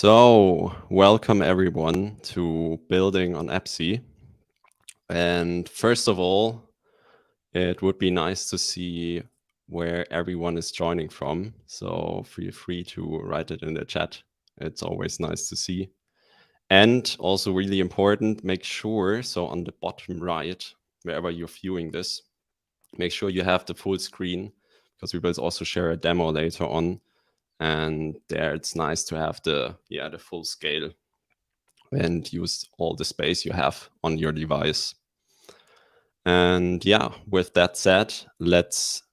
So, welcome everyone to Building on EBSI. And first of all, it would be nice to see where everyone is joining from. So feel free to write it in the chat. It's always nice to see. And also really important, make sure, so on the bottom right, wherever you're viewing this, make sure you have the full screen, because we will also share a demo later on. And there it's nice to have the full scale and use all the space you have on your device. And yeah, with that said, let's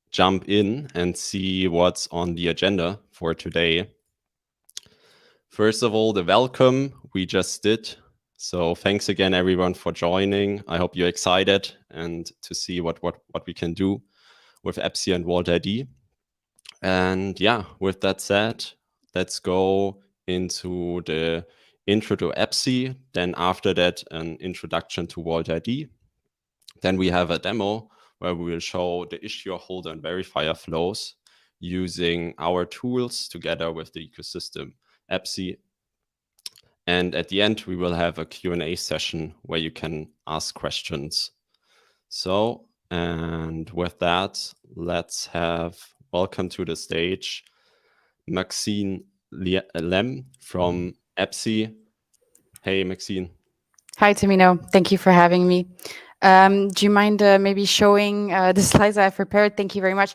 jump in and see what's on the agenda for today. First of all, the welcome we just did. So thanks again, everyone, for joining. I hope you're excited and to see what we can do with EBSI and Walt.id. And yeah, with that said, let's go into the intro to EBSI. Then after that, an introduction to Walt.id. Then we have a demo where we will show the issue holder and verifier flows using our tools together with the ecosystem EBSI. And at the end, we will have a Q&A session where you can ask questions. So, and with that, let's have welcome to the stage Maxine Lem from EBSI. Hey, Maxine. Hi, Tamino. Thank you for having me. Do you mind maybe showing the slides I've prepared? Thank you very much.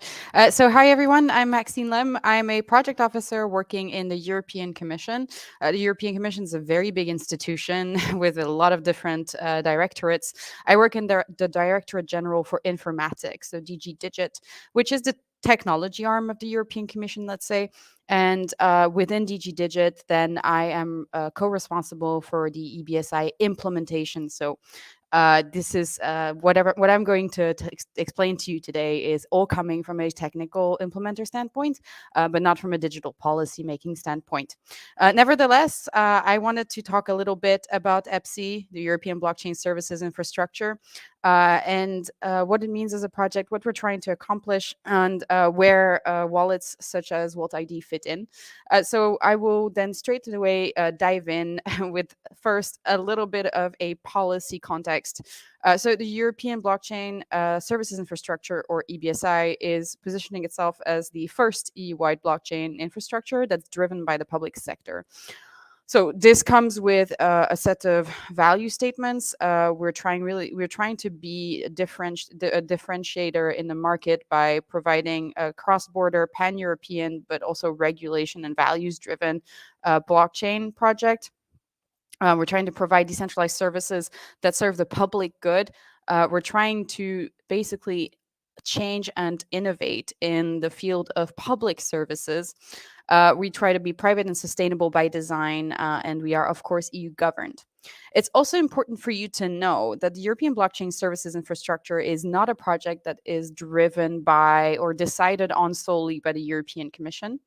So hi, everyone. I'm Maxine Lem. I'm a project officer working in the European Commission. The European Commission is a very big institution with a lot of different directorates. I work in the Directorate General for Informatics, so DG Digit, which is the technology arm of the European Commission, let's say. And within DG Digit, then I am co-responsible for the EBSI implementation. So this is what I'm going to explain to you today is all coming from a technical implementer standpoint, but not from a digital policy making standpoint. Nevertheless, I wanted to talk a little bit about EBSI, the European Blockchain Services Infrastructure, and what it means as a project, what we're trying to accomplish, and where wallets such as Walt.id fit in. So I will then straight away dive in with first a little bit of a policy context. So the European Blockchain Services Infrastructure, or EBSI, is positioning itself as the first EU-wide blockchain infrastructure that's driven by the public sector. So this comes with a set of value statements. We're trying to be a differentiator in the market by providing a cross-border, pan-European, but also regulation and values-driven blockchain project. We're trying to provide decentralized services that serve the public good. We're trying to basically change and innovate in the field of public services. We try to be private and sustainable by design, and we are, of course, EU governed. It's also important for you to know that the European Blockchain Services Infrastructure is not a project that is driven by or decided on solely by the European Commission.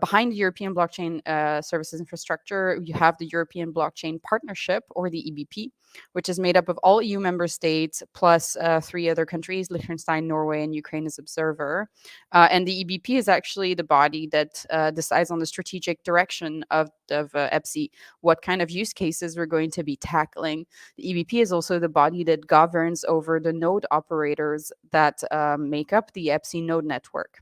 Behind the European Blockchain Services Infrastructure, you have the European Blockchain Partnership, or the EBP, which is made up of all EU member states plus 3 other countries, Liechtenstein, Norway, and Ukraine as observer. And the EBP is actually the body that decides on the strategic direction of EBSI, what kind of use cases we're going to be tackling. The EBP is also the body that governs over the node operators that make up the EBSI node network.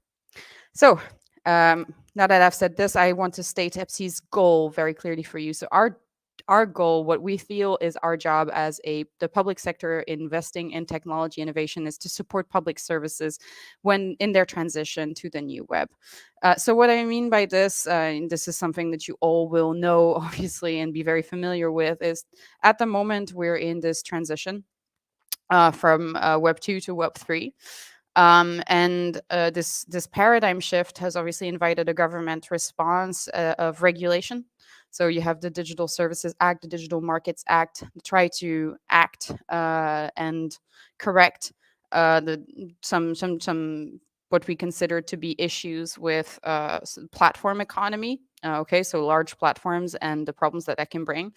So, now that I've said this, I want to state EBSI's goal very clearly for you. So our goal, what we feel is our job as the public sector investing in technology innovation, is to support public services when in their transition to the new web. So what I mean by this, and this is something that you all will know, obviously, and be very familiar with, is at the moment we're in this transition from Web 2 to Web 3. And this paradigm shift has obviously invited a government response of regulation. So you have the Digital Services Act, the Digital Markets Act, try to act and correct some what we consider to be issues with platform economy. Okay, so large platforms and the problems that can bring.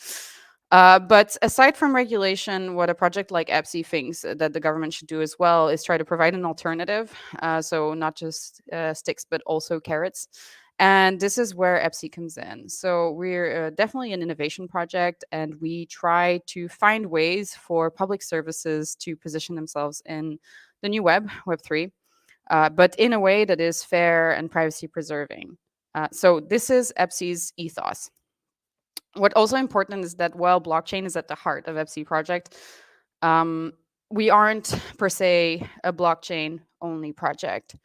But aside from regulation, what a project like EBSI thinks that the government should do as well is try to provide an alternative. So not just sticks, but also carrots. And this is where EBSI comes in. So we're definitely an innovation project, and we try to find ways for public services to position themselves in the new Web3, but in a way that is fair and privacy preserving. So this is EBSI's ethos. What also important is that while blockchain is at the heart of EBSI project, um, we aren't per se a blockchain only project.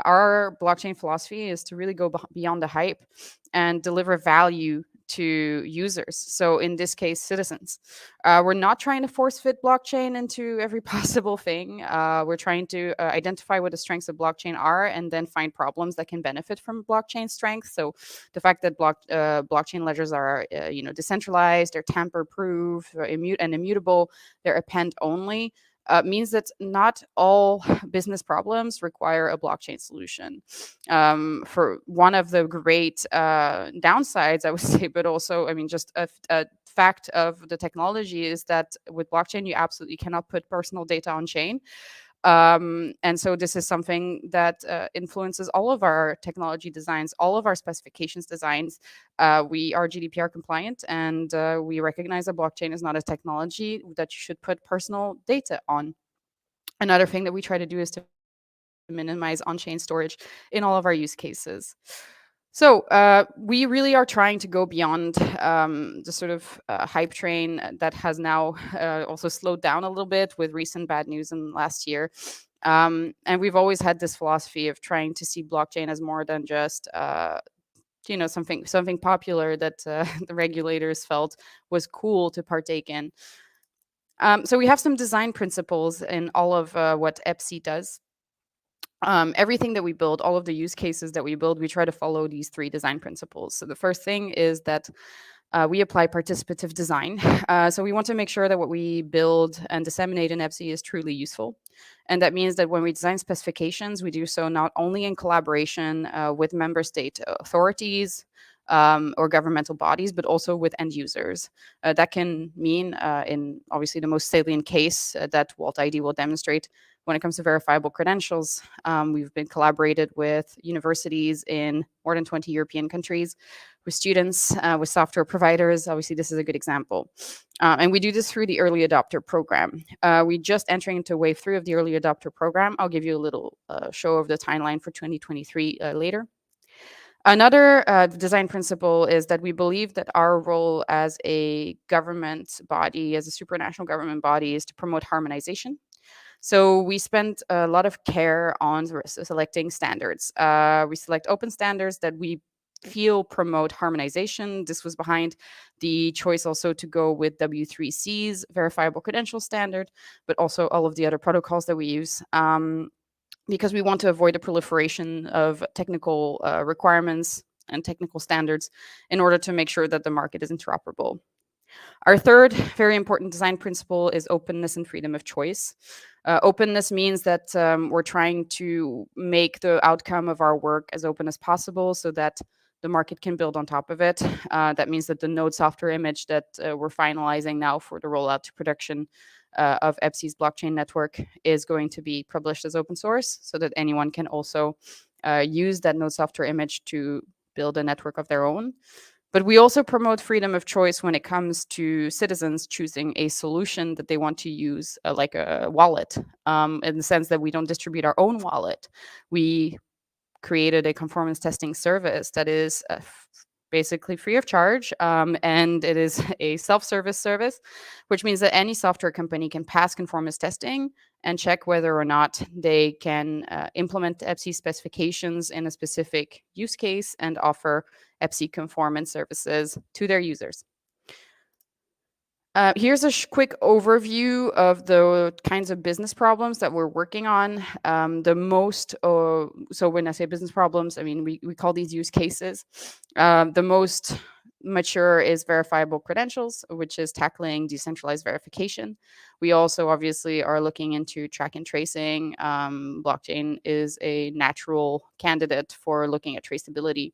Our blockchain philosophy is to really go beyond the hype and deliver value to users. So in this case, citizens. We're not trying to force fit blockchain into every possible thing. We're trying to identify what the strengths of blockchain are and then find problems that can benefit from blockchain strength. So the fact that blockchain ledgers are decentralized, they're tamper-proof, and immutable, they're append only. Means that not all business problems require a blockchain solution. For one of the great downsides, I would say, but also, I mean, just a fact of the technology is that with blockchain, you absolutely cannot put personal data on chain. And so this is something that influences all of our technology designs, all of our specifications designs. We are GDPR compliant, and we recognize that blockchain is not a technology that you should put personal data on. Another thing that we try to do is to minimize on-chain storage in all of our use cases. So we really are trying to go beyond the sort of hype train that has now also slowed down a little bit with recent bad news in last year. And we've always had this philosophy of trying to see blockchain as more than just something popular that the regulators felt was cool to partake in. So we have some design principles in all of what EBSI does. Everything that we build, all of the use cases that we build, we try to follow these 3 design principles. So the first thing is that we apply participative design. So we want to make sure that what we build and disseminate in EBSI is truly useful. And that means that when we design specifications, we do so not only in collaboration with member state authorities or governmental bodies, but also with end users. That can mean, in obviously the most salient case that Walt.id will demonstrate, when it comes to verifiable credentials, we've been collaborated with universities in more than 20 European countries, with students, with software providers. Obviously, this is a good example. And we do this through the early adopter program. We just entering into wave 3 of the early adopter program. I'll give you a little show of the timeline for 2023 later. Another design principle is that we believe that our role as a government body, as a supranational government body, is to promote harmonization. So we spent a lot of care on selecting standards. We select open standards that we feel promote harmonization. This was behind the choice also to go with W3C's verifiable credential standard, but also all of the other protocols that we use. Because we want to avoid the proliferation of technical requirements and technical standards in order to make sure that the market is interoperable. Our third very important design principle is openness and freedom of choice. Openness means that we're trying to make the outcome of our work as open as possible so that the market can build on top of it. That means that the node software image that we're finalizing now for the rollout to production of EBSI's blockchain network is going to be published as open source so that anyone can also use that node software image to build a network of their own. But we also promote freedom of choice when it comes to citizens choosing a solution that they want to use, like a wallet, in the sense that we don't distribute our own wallet. We created a conformance testing service that is basically free of charge, and it is a self-service service, which means that any software company can pass conformance testing and check whether or not they can implement EBSI specifications in a specific use case and offer EBSI conformance services to their users. Here's a quick overview of the kinds of business problems that we're working on. So when I say business problems, I mean, we call these use cases. The most mature is verifiable credentials, which is tackling decentralized verification. We also obviously are looking into track and tracing. Blockchain is a natural candidate for looking at traceability.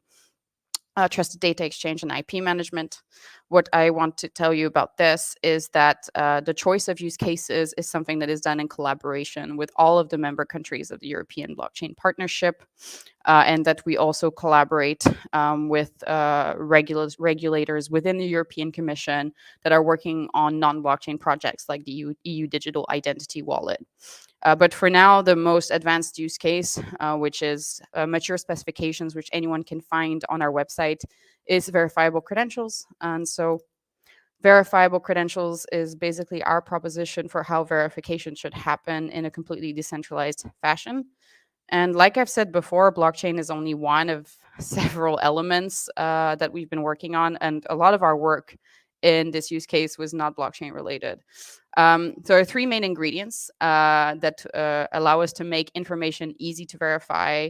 Trusted data exchange and IP management. What I want to tell you about this is that the choice of use cases is something that is done in collaboration with all of the member countries of the European Blockchain Partnership. and that we also collaborate with regulators within the European Commission that are working on non-blockchain projects like the EU Digital Identity Wallet. But for now, the most advanced use case, which is mature specifications, which anyone can find on our website, is verifiable credentials. And so verifiable credentials is basically our proposition for how verification should happen in a completely decentralized fashion. And like I've said before, blockchain is only one of several elements that we've been working on. And a lot of our work in this use case was not blockchain related. There are three main ingredients that allow us to make information easy to verify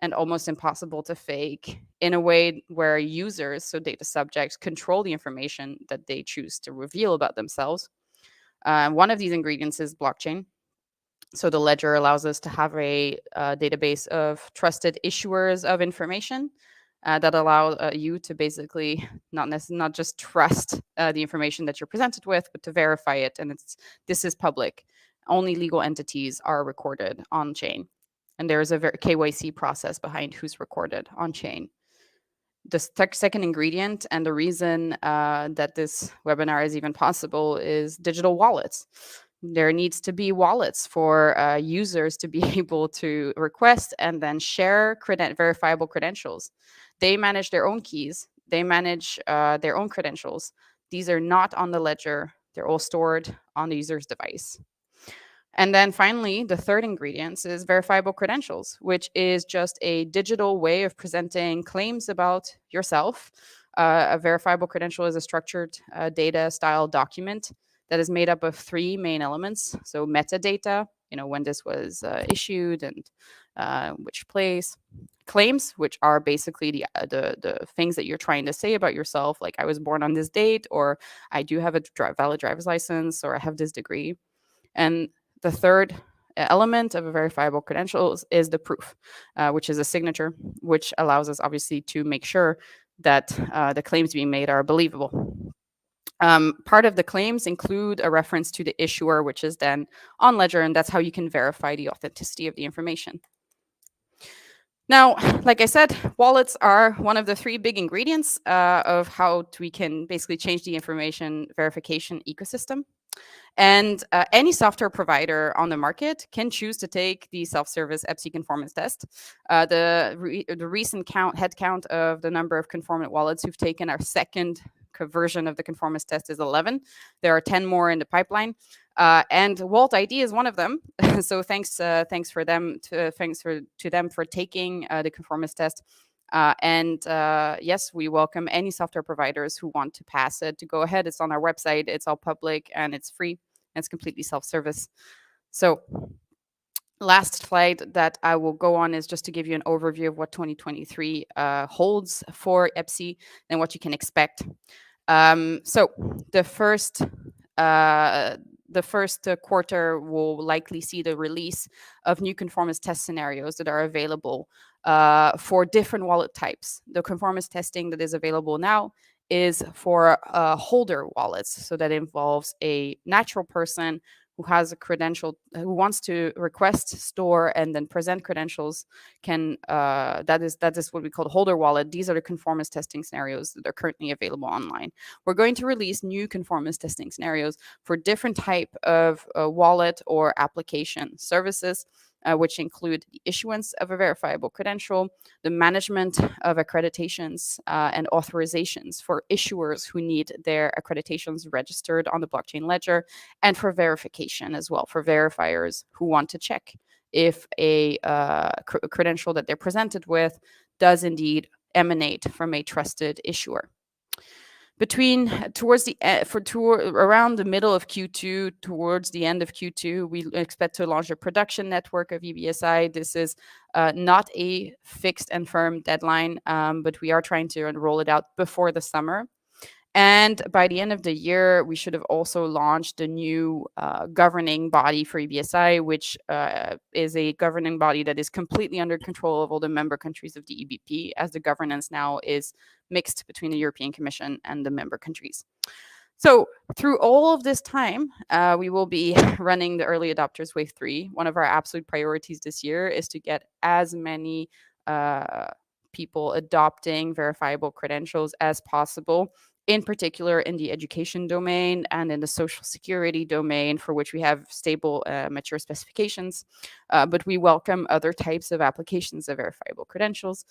and almost impossible to fake in a way where users, so data subjects, control the information that they choose to reveal about themselves. One of these ingredients is blockchain. So the ledger allows us to have a database of trusted issuers of information that allow you to basically not just trust the information that you're presented with, but to verify it. And this is public. Only legal entities are recorded on chain, and there is a KYC process behind who's recorded on chain. The second ingredient, and the reason that this webinar is even possible, is digital wallets. There needs to be wallets for users to be able to request and then share verifiable credentials. They manage their own keys. They manage their own credentials. These are not on the ledger. They're all stored on the user's device. And then finally, the third ingredient is verifiable credentials, which is just a digital way of presenting claims about yourself. A verifiable credential is a structured data style document that is made up of three main elements. So metadata, when this was issued and which place. Claims, which are basically the things that you're trying to say about yourself, like I was born on this date, or I do have a valid driver's license, or I have this degree. And the third element of a verifiable credential is the proof, which is a signature, which allows us obviously to make sure that the claims being made are believable. Part of the claims include a reference to the issuer, which is then on ledger, and that's how you can verify the authenticity of the information. Now, like I said, wallets are one of the three big ingredients of how we can basically change the information verification ecosystem. And any software provider on the market can choose to take the self-service EBSI conformance test. The recent head count of the number of conformant wallets who've taken our second version of the conformance test is 11. There are 10 more in the pipeline. And Walt.id is one of them. So thanks for them to them for taking the conformance test. Yes, we welcome any software providers who want to pass it to go ahead. It's on our website. It's all public and it's free. And it's completely self-service. So last slide that I will go on is just to give you an overview of what 2023 holds for EBSI and what you can expect. So the first quarter will likely see the release of new conformance test scenarios that are available for different wallet types. The conformance testing that is available now is for holder wallets. So that involves a natural person who has a credential, who wants to request, store, and then present credentials. That is what we call the holder wallet. These are the conformance testing scenarios that are currently available online. We're going to release new conformance testing scenarios for different type of wallet or application services, which include the issuance of a verifiable credential, the management of accreditations and authorizations for issuers who need their accreditations registered on the blockchain ledger, and for verification as well, for verifiers who want to check if a credential that they're presented with does indeed emanate from a trusted issuer. Around the middle of Q2, towards the end of Q2, we expect to launch a production network of EBSI. This is not a fixed and firm deadline, but we are trying to roll it out before the summer. And by the end of the year, we should have also launched a new governing body for EBSI, which is a governing body that is completely under control of all the member countries of the EBP, as the governance now is mixed between the European Commission and the member countries. So through all of this time, we will be running the early adopters wave 3. One of our absolute priorities this year is to get as many people adopting verifiable credentials as possible, in particular in the education domain and in the social security domain, for which we have stable, mature specifications. But we welcome other types of applications of verifiable credentials.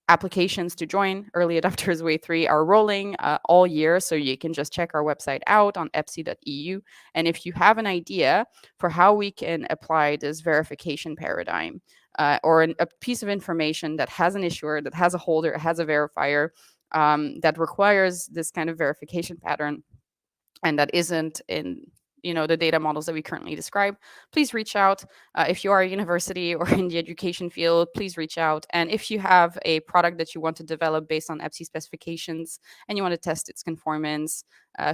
Applications to join Early Adopters Wave 3 are rolling all year, so you can just check our website out on EBSI.eu. And if you have an idea for how we can apply this verification paradigm, or a piece of information that has an issuer, that has a holder, has a verifier, that requires this kind of verification pattern, and that isn't in the data models that we currently describe, please reach out. If you are a university or in the education field, please reach out. And if you have a product that you want to develop based on EBSI specifications and you want to test its conformance,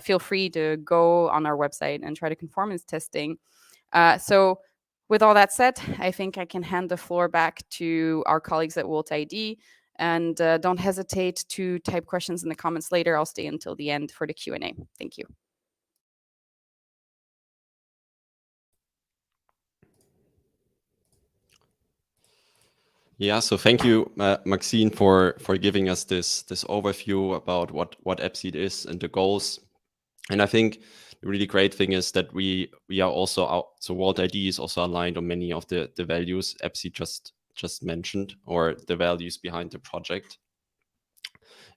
feel free to go on our website and try the conformance testing. So with all that said, I think I can hand the floor back to our colleagues at Walt.id. And don't hesitate to type questions in the comments later. I'll stay until the end for the Q&A. Thank you. Yeah, so thank you, Maxine, for giving us this overview about what EBSI is and the goals. And I think the really great thing is that we are also out, so Walt.id is also aligned on many of the values EBSI just mentioned, or the values behind the project.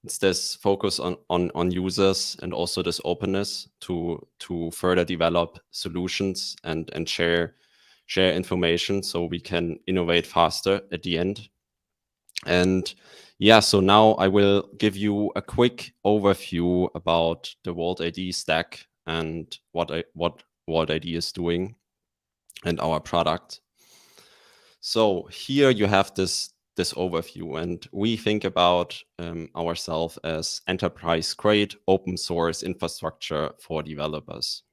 It's this focus on users and also this openness to further develop solutions and share information so we can innovate faster at the end. And yeah, so now I will give you a quick overview about the Walt.id stack and what Walt.id is doing and our product. So here you have this overview, and we think about ourselves as enterprise-grade open source infrastructure for developers.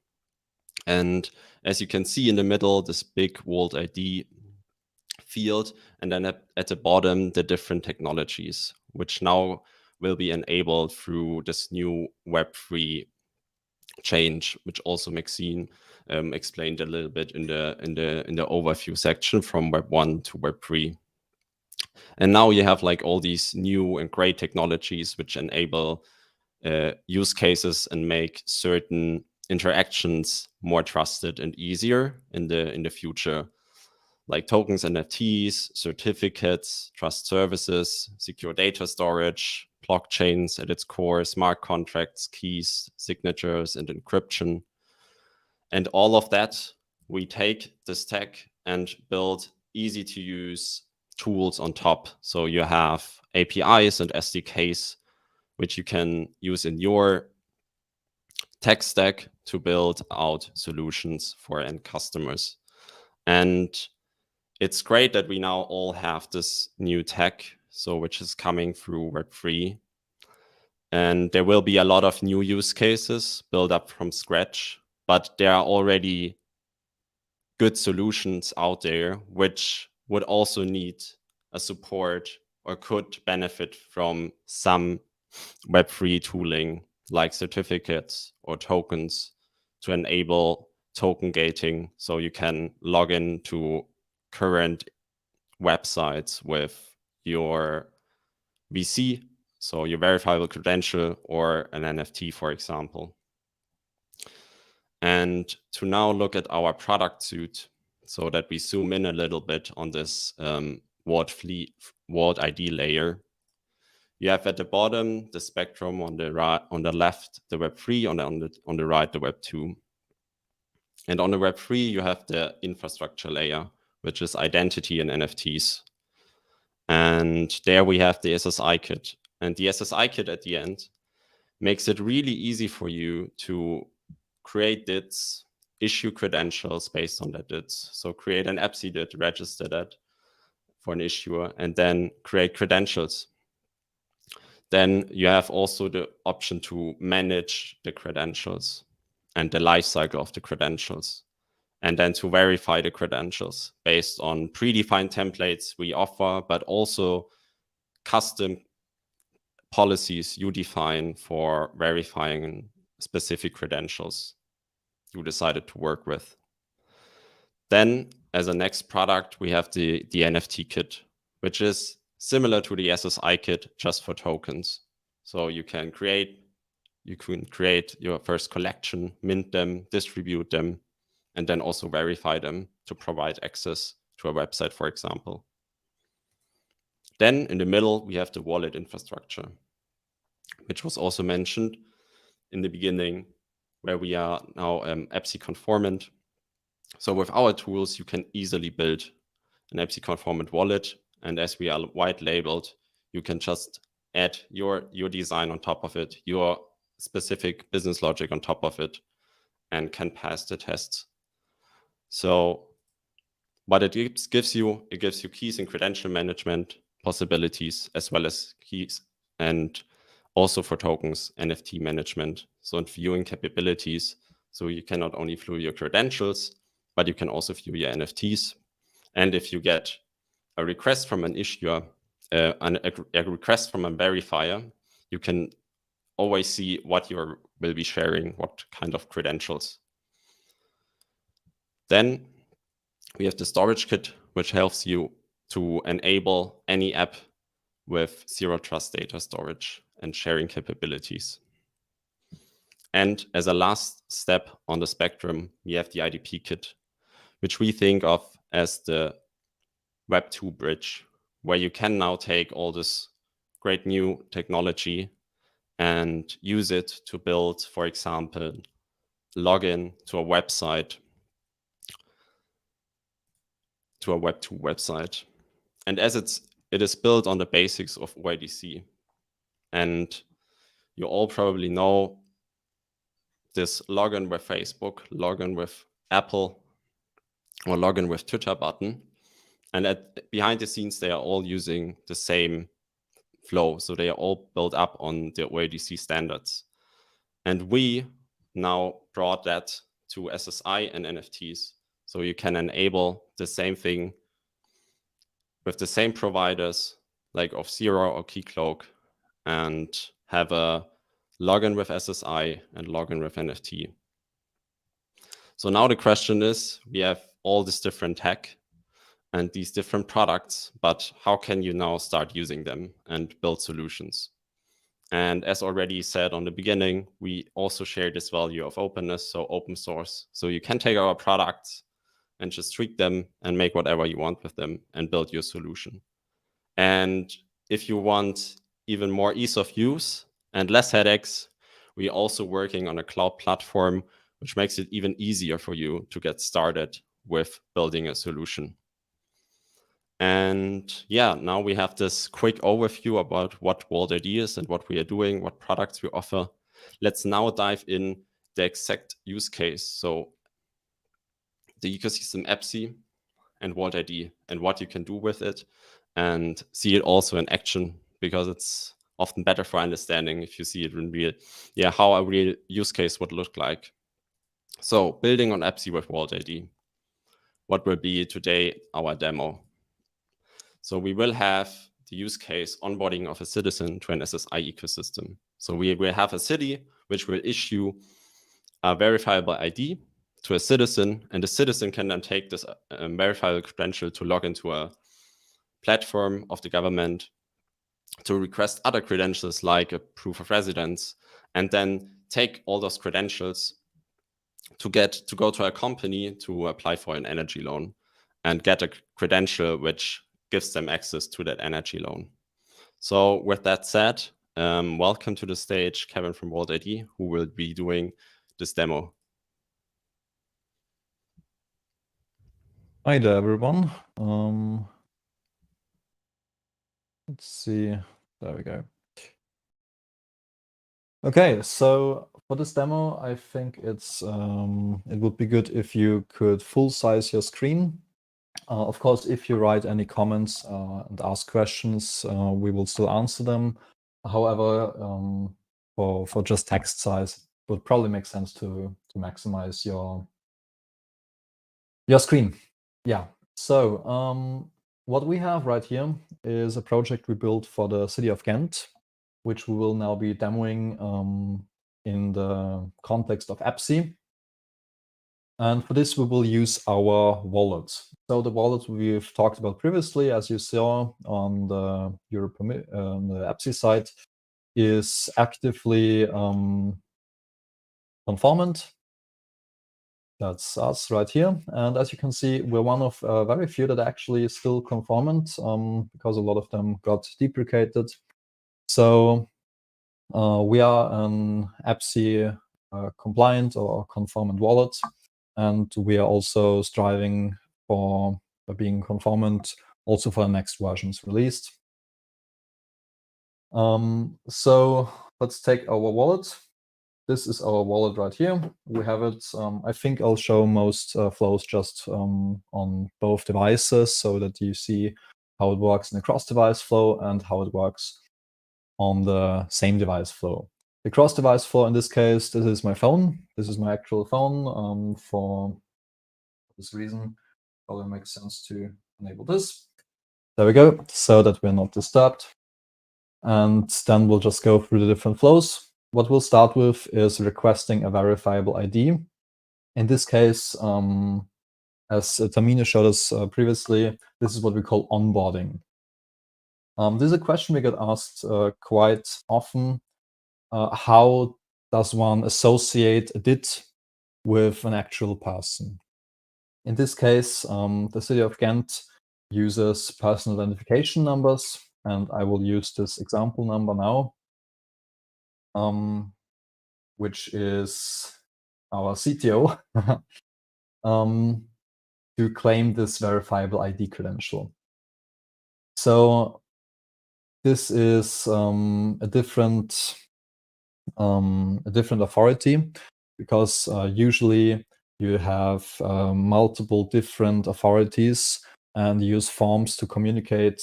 And as you can see in the middle, this big Walt.id field, and then at the bottom, the different technologies, which now will be enabled through this new Web3 change, which also Maxine explained a little bit in the overview section from Web 1 to Web 3. And now you have like all these new and great technologies which enable use cases and make certain interactions more trusted and easier in the future, like tokens, NFTs, certificates, trust services, secure data storage, blockchains at its core, smart contracts, keys, signatures, and encryption. And all of that, we take this tech and build easy to use tools on top. So you have APIs and SDKs, which you can use in your tech stack to build out solutions for end customers. And it's great that we now all have this new tech, so which is coming through Web3. And there will be a lot of new use cases built up from scratch, but there are already good solutions out there which would also need a support or could benefit from some Web3 tooling like certificates or tokens to enable token gating, so you can log in to current websites with your VC, so your verifiable credential or an NFT, for example. And to now look at our product suite, so that we zoom in a little bit on this Walt.id layer. You have at the bottom the spectrum, on the right, on the left the Web3, on the right the Web2. And on the Web3 you have the infrastructure layer, which is identity and NFTs. And there we have the SSI kit. And the SSI kit at the end makes it really easy for you to create DIDs, issue credentials based on that DIDs. So create an EBSI DID, register that for an issuer, and then create credentials. Then you have also the option to manage the credentials and the lifecycle of the credentials, and then to verify the credentials based on predefined templates we offer, but also custom policies you define for verifying specific credentials you decided to work with. Then, as a next product, we have the NFT kit, which is similar to the SSI kit just for tokens. So you can create your first collection, mint them, distribute them, and then also verify them to provide access to a website, for example. Then in the middle, we have the wallet infrastructure, which was also mentioned in the beginning, where we are now EBSI conformant. So with our tools, you can easily build an EBSI conformant wallet. And as we are white labeled, you can just add your design on top of it, your specific business logic on top of it, and can pass the tests. So what it gives you keys and credential management possibilities, as well as keys and also for tokens, NFT management, so viewing capabilities. So you can not only view your credentials, but you can also view your NFTs. And if you get a request from an issuer, a request from a verifier, you can always see what you will be sharing, what kind of credentials. Then we have the storage kit, which helps you to enable any app with zero trust data storage and sharing capabilities. And as a last step on the spectrum, we have the IDP kit, which we think of as the Web 2 bridge, where you can now take all this great new technology and use it to build, for example, login to a website, to a Web 2 website. And as it is built on the basics of OIDC. And you all probably know this login with Facebook, login with Apple, or login with Twitter button. And behind the scenes, they are all using the same flow. So they are all built up on the OIDC standards. And we now brought that to SSI and NFTs. So you can enable the same thing with the same providers like Auth0 or Keycloak, and have a login with SSI and login with NFT. So now the question is, we have all this different tech and these different products, but how can you now start using them and build solutions? And as already said on the beginning, we also share this value of openness, so open source. So you can take our products and just tweak them and make whatever you want with them and build your solution. And if you want even more ease of use and less headaches, we're also working on a cloud platform, which makes it even easier for you to get started with building a solution. And yeah, now we have this quick overview about what Walt.id is and what we are doing, what products we offer. Let's now dive in the exact use case. So the ecosystem EBSI and Walt.id and what you can do with it, and see it also in action, because it's often better for understanding if you see it in real, how a real use case would look like. So building on EBSI with Walt.id, what will be today our demo? So we will have the use case onboarding of a citizen to an SSI ecosystem. So we will have a city which will issue a verifiable ID to a citizen, and the citizen can then take this verifiable credential to log into a platform of the government to request other credentials like a proof of residence, and then take all those credentials to go to a company to apply for an energy loan and get a credential which gives them access to that energy loan. So with that said, welcome to the stage, Kevin from Walt.id, who will be doing this demo. Hi there, everyone. Let's see. There we go. Okay, so for this demo, I think it would be good if you could full size your screen. Of course, if you write any comments and ask questions, we will still answer them. However, for just text size, it would probably make sense to maximize your screen. Yeah. So what we have right here is a project we built for the city of Ghent, which we will now be demoing in the context of EBSI. And for this, we will use our wallet. So the wallet we've talked about previously, as you saw on the EBSI site, is actively conformant. That's us right here. And as you can see, we're one of very few that actually is still conformant because a lot of them got deprecated. So we are an EBSI compliant or conformant wallet. And we are also striving for being conformant also for the next versions released. So let's take our wallet. This is our wallet right here. We have it. I think I'll show most flows just on both devices so that you see how it works in the cross-device flow and how it works on the same device flow. The cross-device flow in this case, this is my phone. This is my actual phone. For this reason, probably makes sense to enable this. There we go, so that we're not disturbed. And then we'll just go through the different flows. What we'll start with is requesting a verifiable ID. In this case, as Tamina showed us previously, this is what we call onboarding. This is a question we get asked quite often. How does one associate a DIT with an actual person? In this case, the city of Ghent uses personal identification numbers, and I will use this example number now, which is our CTO, to claim this verifiable ID credential. So this is a different authority, because usually you have multiple different authorities and use forms to communicate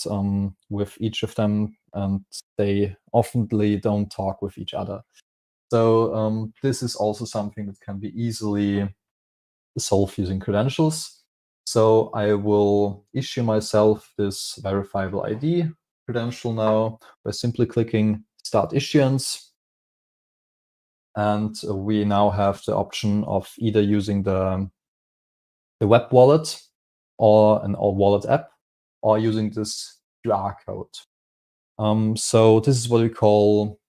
with each of them, and they often don't talk with each other. So this is also something that can be easily solved using credentials. So I will issue myself this verifiable ID credential now by simply clicking Start Issuance. And we now have the option of either using the web wallet or an wallet app, or using this QR code. So this is what we call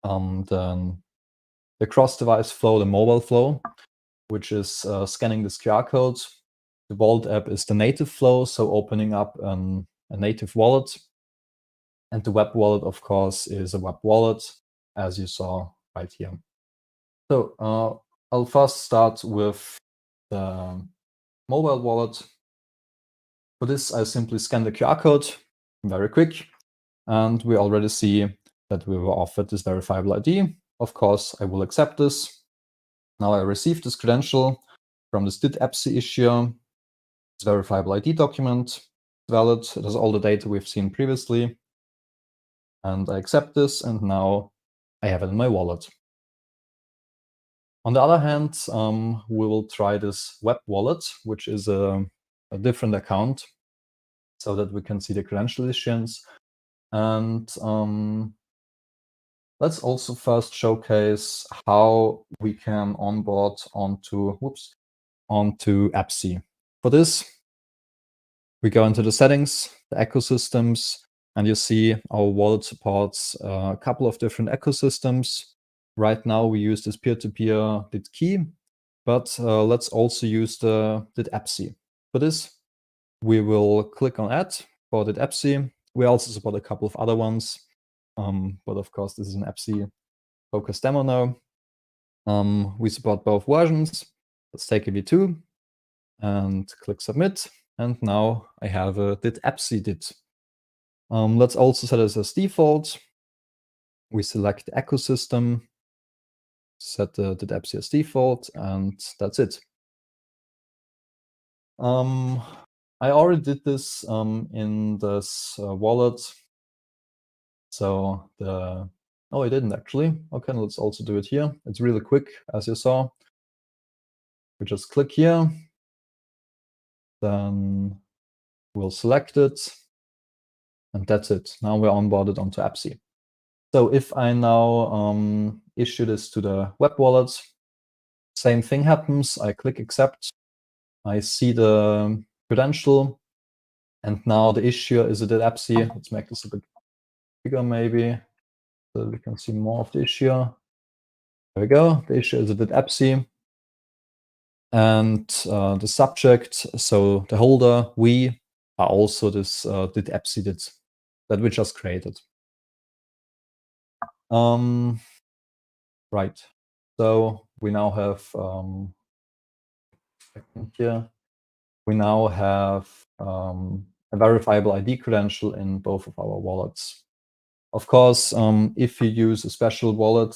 the cross-device flow, the mobile flow, which is scanning this QR code. The wallet app is the native flow, so opening up a native wallet. And the web wallet, of course, is a web wallet, as you saw right here. So I'll first start with the mobile wallet. For this, I simply scan the QR code, very quick, and we already see that we were offered this verifiable ID. Of course, I will accept this. Now I received this credential from this DIT EBSI issuer. It's verifiable ID document, valid, it has all the data we've seen previously. And I accept this, and now I have it in my wallet. On the other hand, we will try this web wallet, which is a different account, so that we can see the credential issuance. And let's also first showcase how we can onboard onto EBSI. For this, we go into the settings, the ecosystems, and you see our wallet supports a couple of different ecosystems. Right now, we use this peer-to-peer DIT key, but let's also use the DIT EBSI. For this, we will click on Add for DIT EBSI. We also support a couple of other ones, but of course, this is an EBSI focused demo now. We support both versions. Let's take a V2 and click Submit. And now I have a DIT EBSI DIT. Let's also set it as default. We select the ecosystem, set the DIT EBSI as default, and that's it. I already did this in this wallet. So I didn't actually. Okay, let's also do it here. It's really quick, as you saw. We just click here. Then we'll select it. And that's it. Now we're onboarded onto EBSI. So if I now issue this to the web wallet, same thing happens. I click accept. I see the credential. And now the issuer is a EBSI. Let's make this a bit bigger maybe, so we can see more of the issuer. There we go. The issuer is a EBSI. And the subject, so the holder, we are also this EBSI that we just created. Right. So we now have here. We now have a verifiable ID credential in both of our wallets. Of course, if you use a special wallet,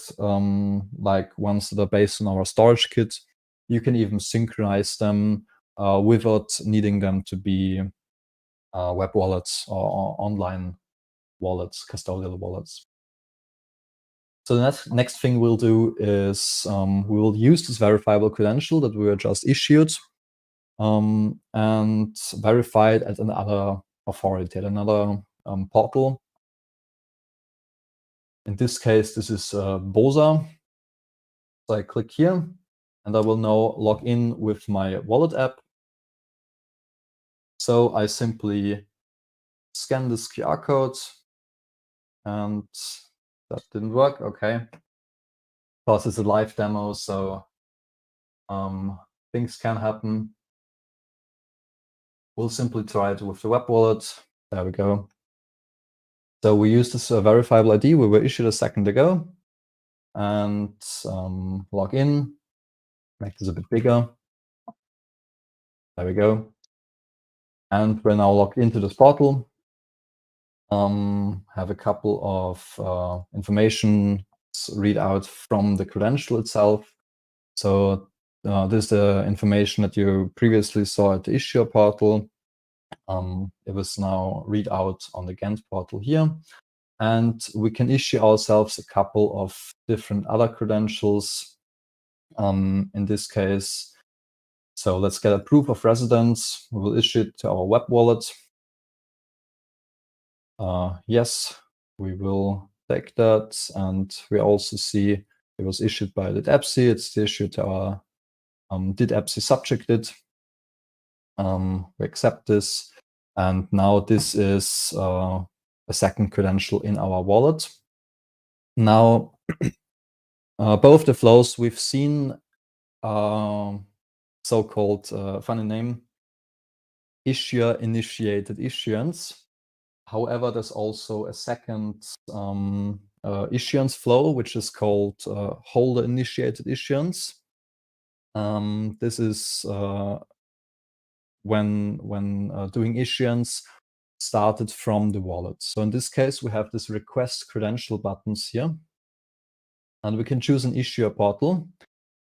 like ones that are based on our storage kit, you can even synchronize them without needing them to be web wallets or online wallets, custodial wallets. So the next thing we'll do is we will use this verifiable credential that we were just issued and verify it at another authority, at another portal. In this case, this is BOSA. So I click here, and I will now log in with my wallet app. So I simply scan this QR code, and that didn't work. Okay. Because it's a live demo, so things can happen. We'll simply try it with the web wallet. There we go. So we use this verifiable ID we were issued a second ago, and log in, make this a bit bigger. There we go. And we're now logged into this portal. Have a couple of information read out from the credential itself. So this is the information that you previously saw at the issuer portal. It was now read out on the Gantt portal here. And we can issue ourselves a couple of different other credentials. In this case, so let's get a proof of residence. We will issue it to our web wallet. Yes, we will take that. And we also see it was issued by the EBSI. It's issued to our EBSI subjected. We accept this. And now this is a second credential in our wallet. Now, both the flows we've seen so-called funny name, issuer-initiated issuance. However, there's also a second issuance flow, which is called holder-initiated issuance. This is when doing issuance started from the wallet. So in this case, we have this request credential buttons here, and we can choose an issuer portal.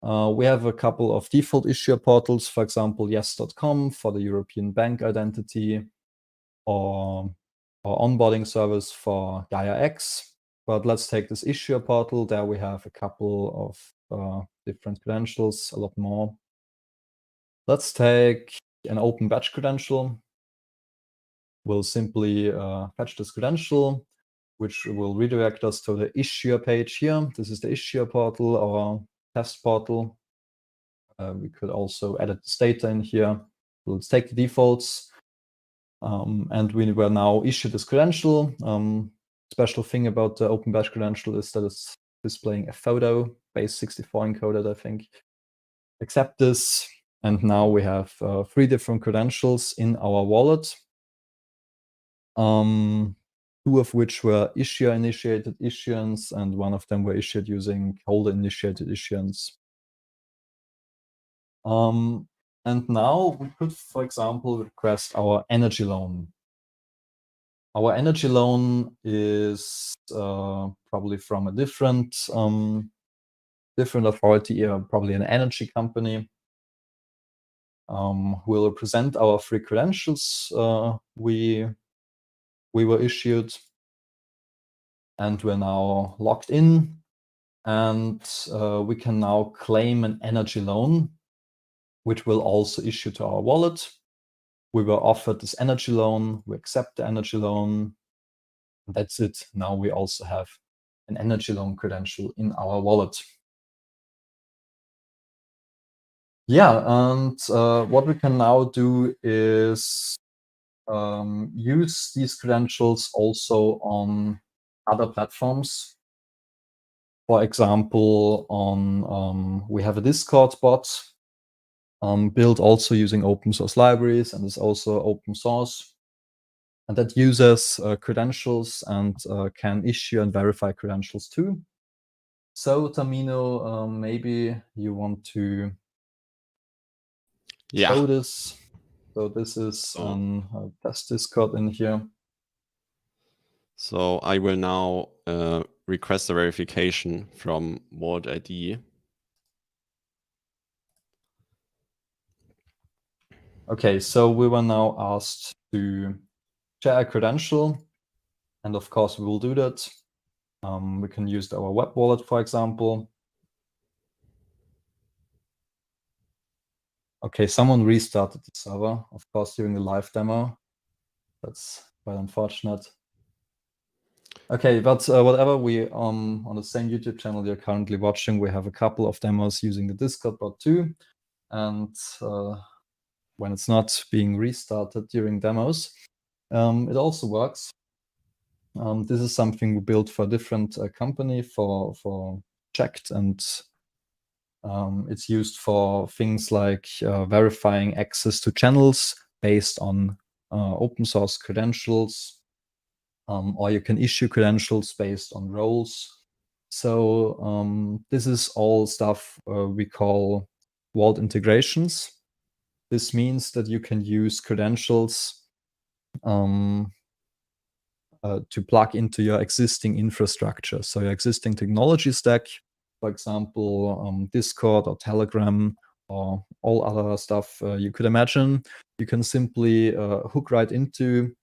We have a couple of default issuer portals, for example, yes.com for the European bank identity, or onboarding service for GaiaX. But let's take this issuer portal. There we have a couple of different credentials, a lot more. Let's take an open batch credential. We'll simply fetch this credential, which will redirect us to the issuer page here. This is the issuer portal or test portal. We could also edit this data in here. Let's take the defaults. And we were now issued this credential. Special thing about the open batch credential is that it's displaying a photo, base64 encoded, I think. Accept this. And now we have 3 different credentials in our wallet. 2 of which were issuer-initiated issuance, and 1 of them were issued using holder-initiated issuance. And now we could, for example, request our energy loan. Our energy loan is probably from a different authority, probably an energy company. We'll present our 3 credentials we were issued, and we're now logged in, and we can now claim an energy loan, which will also issue to our wallet. We were offered this energy loan, we accept the energy loan. That's it. Now we also have an energy loan credential in our wallet. Yeah, and what we can now do is use these credentials also on other platforms. For example, on we have a Discord bot built also using open source libraries and is also open source. And that uses credentials and can issue and verify credentials too. So Tamino, maybe you want to show this. So this is a test Discord in here. So I will now request a verification from Walt.id. Okay, so we were now asked to share a credential, and of course we will do that. We can use our web wallet, for example. Okay, someone restarted the server, of course, during the live demo. That's quite unfortunate. Okay, but whatever, we on the same YouTube channel you're currently watching, we have a couple of demos using the Discord bot too. And when it's not being restarted during demos, it also works. This is something we built for a different company for checked, and it's used for things like verifying access to channels based on open source credentials, or you can issue credentials based on roles. So this is all stuff we call Vault integrations. This means that you can use credentials to plug into your existing infrastructure. So your existing technology stack, for example, Discord or Telegram or all other stuff you could imagine, you can simply hook right into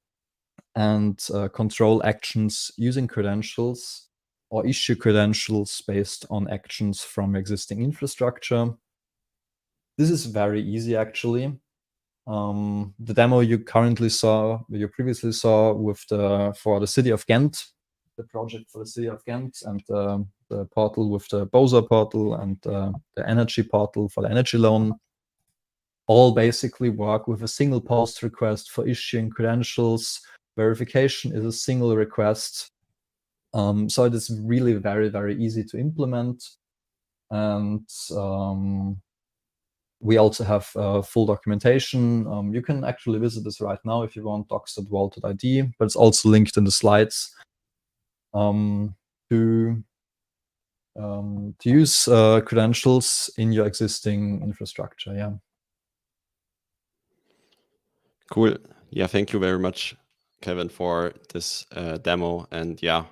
and control actions using credentials or issue credentials based on actions from existing infrastructure. This is very easy, actually. The demo you previously saw for the city of Ghent, the project for the city of Ghent, and the portal with the Bosa portal and the energy portal for the energy loan, all basically work with a single post request for issuing credentials. Verification is a single request. So it is really very, very easy to implement. And we also have full documentation. You can actually visit this right now if you want, docs.walt.id, but it's also linked in the slides to use credentials in your existing infrastructure. Yeah. Cool. Yeah, thank you very much, Kevin, for this demo. And yeah,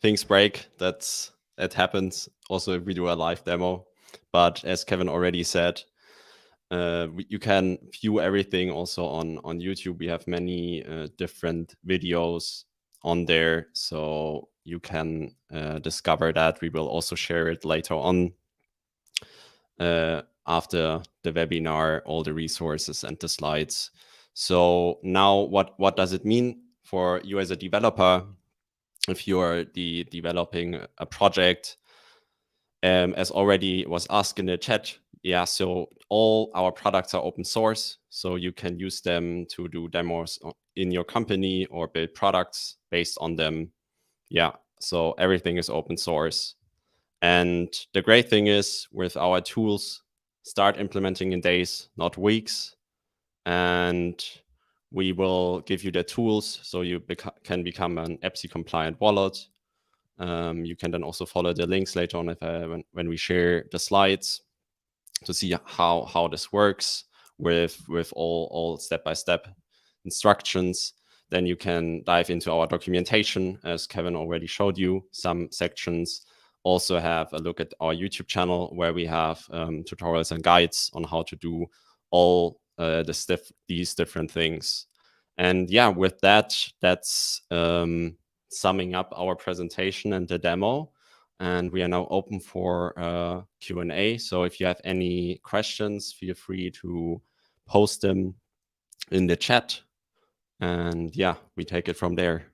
things break. That happens also if we do a live demo. But as Kevin already said, you can view everything also on YouTube. We have many different videos on there, so you can discover that. We will also share it later on after the webinar, all the resources and the slides. So now what does it mean for you as a developer if you are developing a project? As already was asked in the chat, yeah, so all our products are open source, so you can use them to do demos in your company or build products based on them. Yeah, so everything is open source. And the great thing is with our tools, start implementing in days, not weeks. And we will give you the tools so you can become an EBSI compliant wallet. You can then also follow the links later on when we share the slides to see how this works with all step-by-step instructions. Then you can dive into our documentation, as Kevin already showed you. Some sections also have a look at our YouTube channel where we have tutorials and guides on how to do all these different things. And yeah, with that, that's summing up our presentation and the demo. And we are now open for Q&A. So if you have any questions, feel free to post them in the chat. And yeah, we take it from there.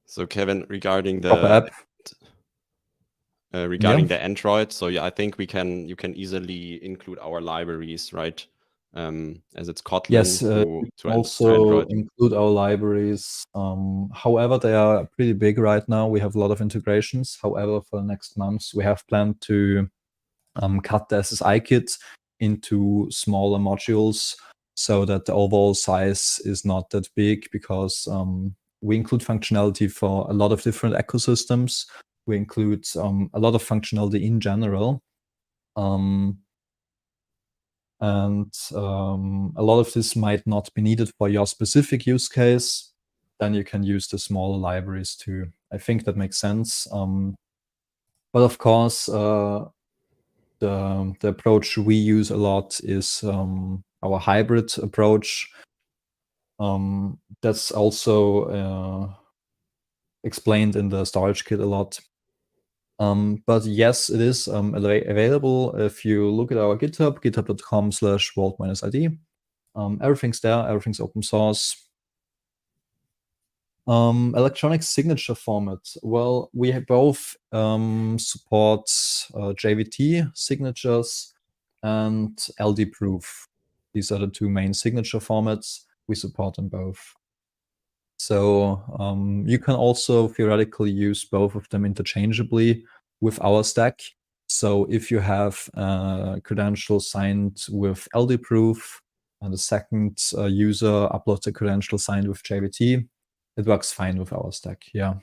So Kevin, regarding proper the app. regarding the Android, so yeah, I think you can easily include our libraries, right? As it's Kotlin Yes, to also Android. include our libraries. However, they are pretty big right now. We have a lot of integrations. However, for the next months, we have planned to cut the SSI kit into smaller modules so that the overall size is not that big, because we include functionality for a lot of different ecosystems. We include a lot of functionality in general. And a lot of this might not be needed for your specific use case. Then you can use the smaller libraries too. I think that makes sense. But of course, the approach we use a lot is our hybrid approach. That's also explained in the storage kit a lot. But yes, it is available. If you look at our GitHub, github.com/Walt-id, everything's there, everything's open source. Electronic signature format. Well, we both support JWT signatures and LD proof. These are the two main signature formats. We support them both. So you can also theoretically use both of them interchangeably with our stack. So if you have a credential signed with LD proof and the second user uploads a credential signed with JWT, it works fine with our stack. Yeah.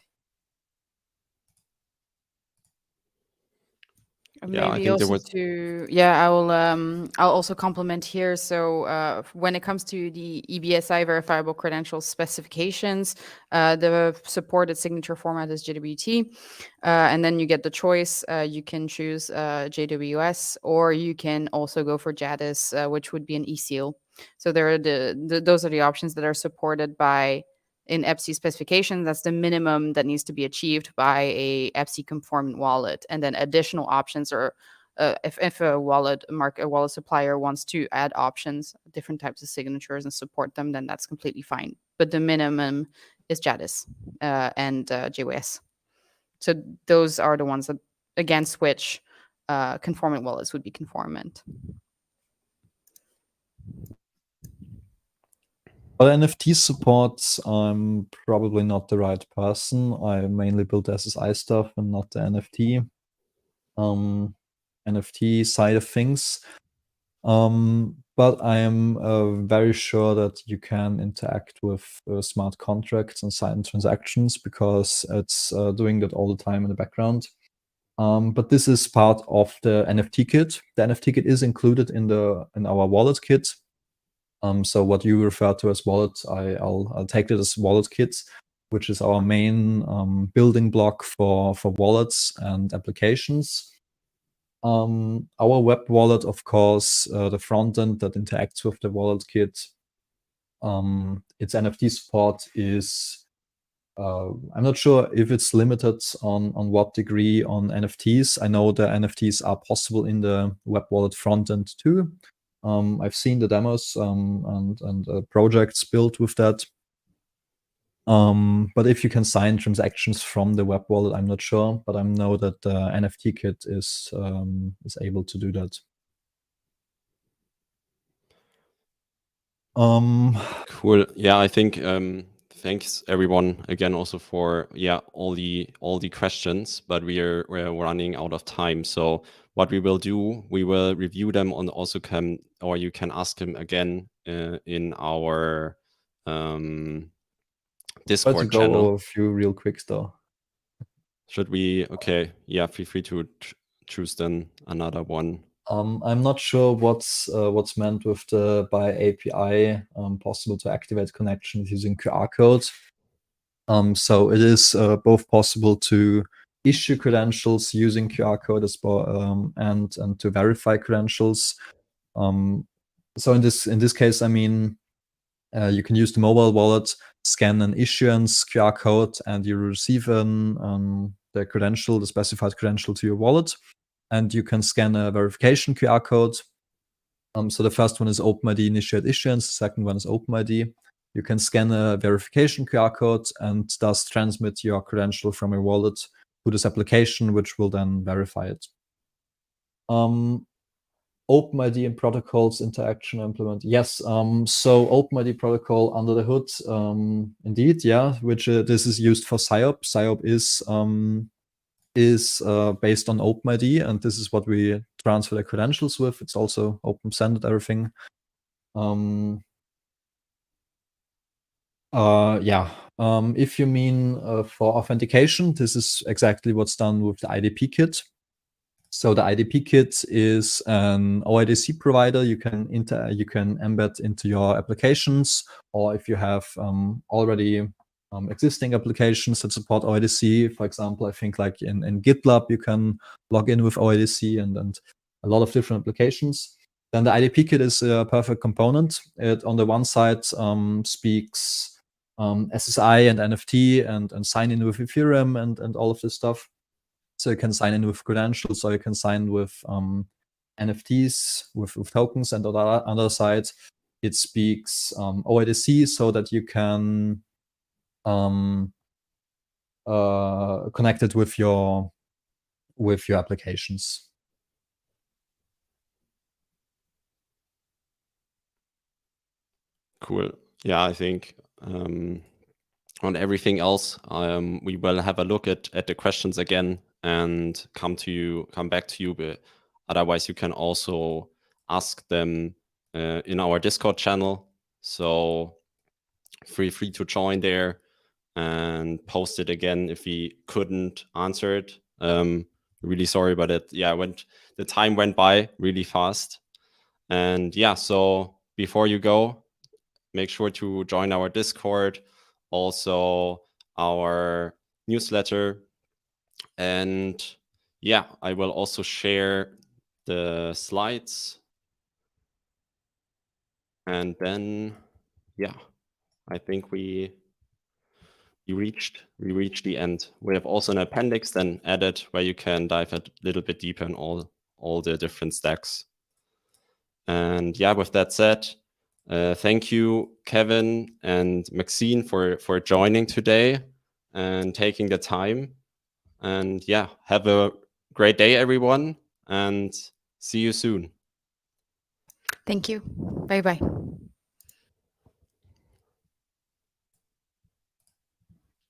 Yeah, I Maybe think there also was. I'll also complement here. So when it comes to the EBSI verifiable credential specifications, the supported signature format is JWT, and then you get the choice. You can choose JWS, or you can also go for JADIS, which would be an eSeal. So there are those are the options that are supported by in EBSI specification. That's the minimum that needs to be achieved by a EBSI conformant wallet. And then additional options are if a wallet supplier wants to add options, different types of signatures and support them, then that's completely fine. But the minimum is JADIS and JWS. So those are the ones that against which conformant wallets would be conformant. For NFT support, I'm probably not the right person. I mainly build SSI stuff and not the NFT side of things. But I am very sure that you can interact with smart contracts and sign transactions, because it's doing that all the time in the background. But this is part of the NFT kit. The NFT kit is included in our wallet kit. So what you refer to as wallet, I'll take it as wallet kits, which is our main building block for wallets and applications. Our web wallet, of course, the front end that interacts with the wallet kit, its NFT support is, I'm not sure if it's limited on what degree on NFTs. I know the NFTs are possible in the web wallet front end too. I've seen the demos and projects built with that. But if you can sign transactions from the web wallet, I'm not sure, but I know that the NFT kit is able to do that. Cool. Yeah, I think thanks everyone again also for all the questions, but we're running out of time. So what we will do, we will review them and also you can ask them again in our Discord channel. Go a few real quick though. Should we? Okay. Yeah, feel free to choose then another one. I'm not sure what's meant with the by API possible to activate connections using QR code. So it is both possible to issue credentials using QR code as well, and to verify credentials. So in this case, I mean, you can use the mobile wallet, scan an issuance QR code, and you receive the specified credential to your wallet. And you can scan a verification QR code. So the first one is OpenID initiate issuance, the second one is OpenID. you can scan a verification QR code and thus transmit your credential from your wallet to this application, which will then verify it. OpenID and protocols interaction implement. Yes, so OpenID protocol under the hood, indeed, yeah, which this is used for SIOP. SIOP is based on OpenID, and this is what we transfer the credentials with. It's also open-sended, everything. If you mean for authentication, this is exactly what's done with the IDP kit. So the IDP kit is an OIDC provider you can embed into your applications, or if you have already existing applications that support OIDC, for example, I think like in GitLab you can log in with OIDC and a lot of different applications. Then the IDP kit is a perfect component. It on the one side speaks SSI and NFT and sign in with Ethereum and all of this stuff. So you can sign in with credentials, or you can sign with NFTs, with tokens. And on the other side, it speaks OIDC so that you can connect it with your applications. Cool. Yeah, I think on everything else, we will have a look at the questions again and come back to you. But otherwise, you can also ask them in our Discord channel. So feel free to join there and post it again if we couldn't answer it. Really sorry about it. Yeah, the time went by really fast. And yeah, so before you go, make sure to join our Discord, also our newsletter. And yeah, I will also share the slides. And then, yeah, I think we reached the end. We have also an appendix then added where you can dive a little bit deeper in all the different stacks. And yeah, with that said, thank you, Kevin and Maxine, for joining today and taking the time. And yeah, have a great day, everyone, and see you soon. Thank you. Bye-bye.